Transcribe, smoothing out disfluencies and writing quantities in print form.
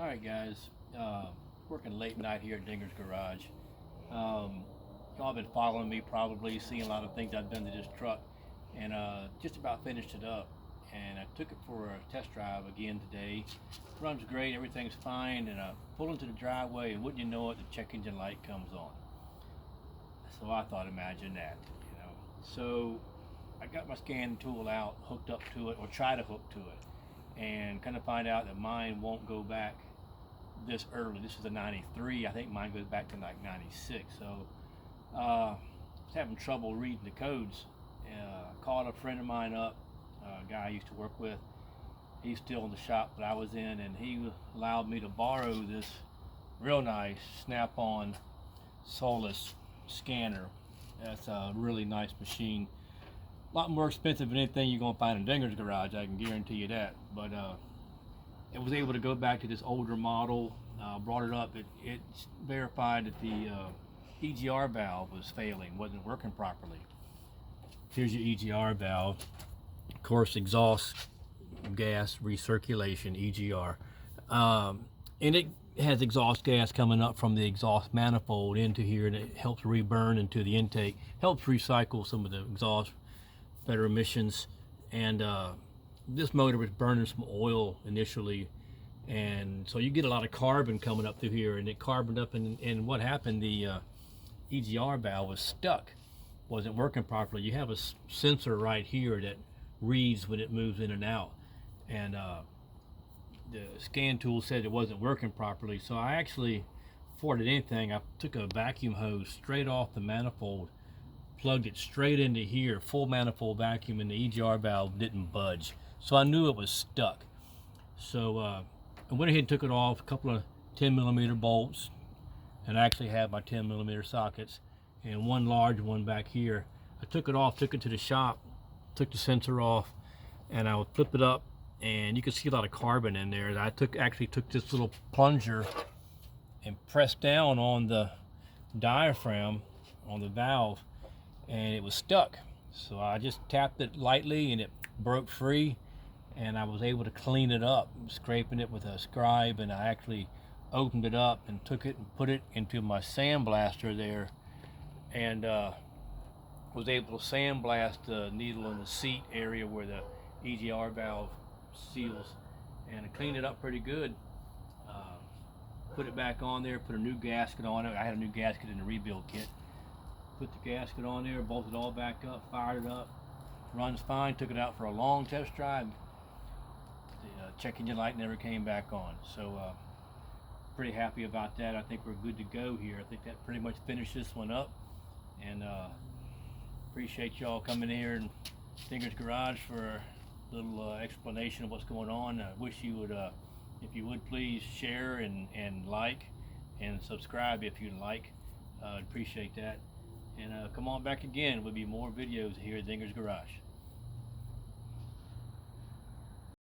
Alright guys, working late night here at Dinger's Garage. Y'all been following me probably, seeing a lot of things I've done to this truck, and just about finished it up. And I took it for a test drive again today. Runs great, everything's fine, and I pull into the driveway and wouldn't you know it, the check engine light comes on. So I thought, imagine that, you know. So I got my scan tool out, hooked up to it, or try to hook to it, and kind of find out that mine won't go back this early. This is a 93. I think mine goes back to like 96. So I was having trouble reading the codes. Called a friend of mine up, a guy I used to work with. He's still in the shop that I was in, and he allowed me to borrow this real nice Snap-on Solus scanner. That's a really nice machine. A lot more expensive than anything you're gonna find in Dinger's Garage, I can guarantee you that. But it was able to go back to this older model. Brought it up. It verified that the E.G.R valve was failing, wasn't working properly. Here's your E.G.R valve. Of course, exhaust gas recirculation, E.G.R. And it has exhaust gas coming up from the exhaust manifold into here, and it helps reburn into the intake, helps recycle some of the exhaust, better emissions. And this motor was burning some oil initially, and so you get a lot of carbon coming up through here, and it carboned up, and what happened, the E.G.R valve was stuck, wasn't working properly. You have a sensor right here that reads when it moves in and out, and the scan tool said it wasn't working properly. So I actually, before I did anything, I took a vacuum hose straight off the manifold, plugged it straight into here, full manifold vacuum, and the E.G.R valve didn't budge. So I knew it was stuck. So I went ahead and took it off, a couple of 10mm bolts, and I actually have my 10mm sockets, and one large one back here. I took it off, took it to the shop, took the sensor off, and I would flip it up, and you can see a lot of carbon in there. I actually took this little plunger and pressed down on the diaphragm on the valve, and it was stuck. So I just tapped it lightly and it broke free, and I was able to clean it up, scraping it with a scribe, and I actually opened it up and took it and put it into my sandblaster there, and was able to sandblast the needle in the seat area where the E.G.R valve seals, and cleaned it up pretty good. Put it back on there, put a new gasket on it. I had a new gasket in the rebuild kit. Put the gasket on there, bolted it all back up, fired it up. Runs fine. Took it out for a long test drive. The check engine light never came back on. So pretty happy about that. I think we're good to go here. I think that pretty much finished this one up. And appreciate y'all coming here and Dinger's Garage for a little explanation of what's going on. I wish you would, if you would, please share and like and subscribe if you'd like. Appreciate that. And come on back again. There'll be more videos here at Dinger's Garage.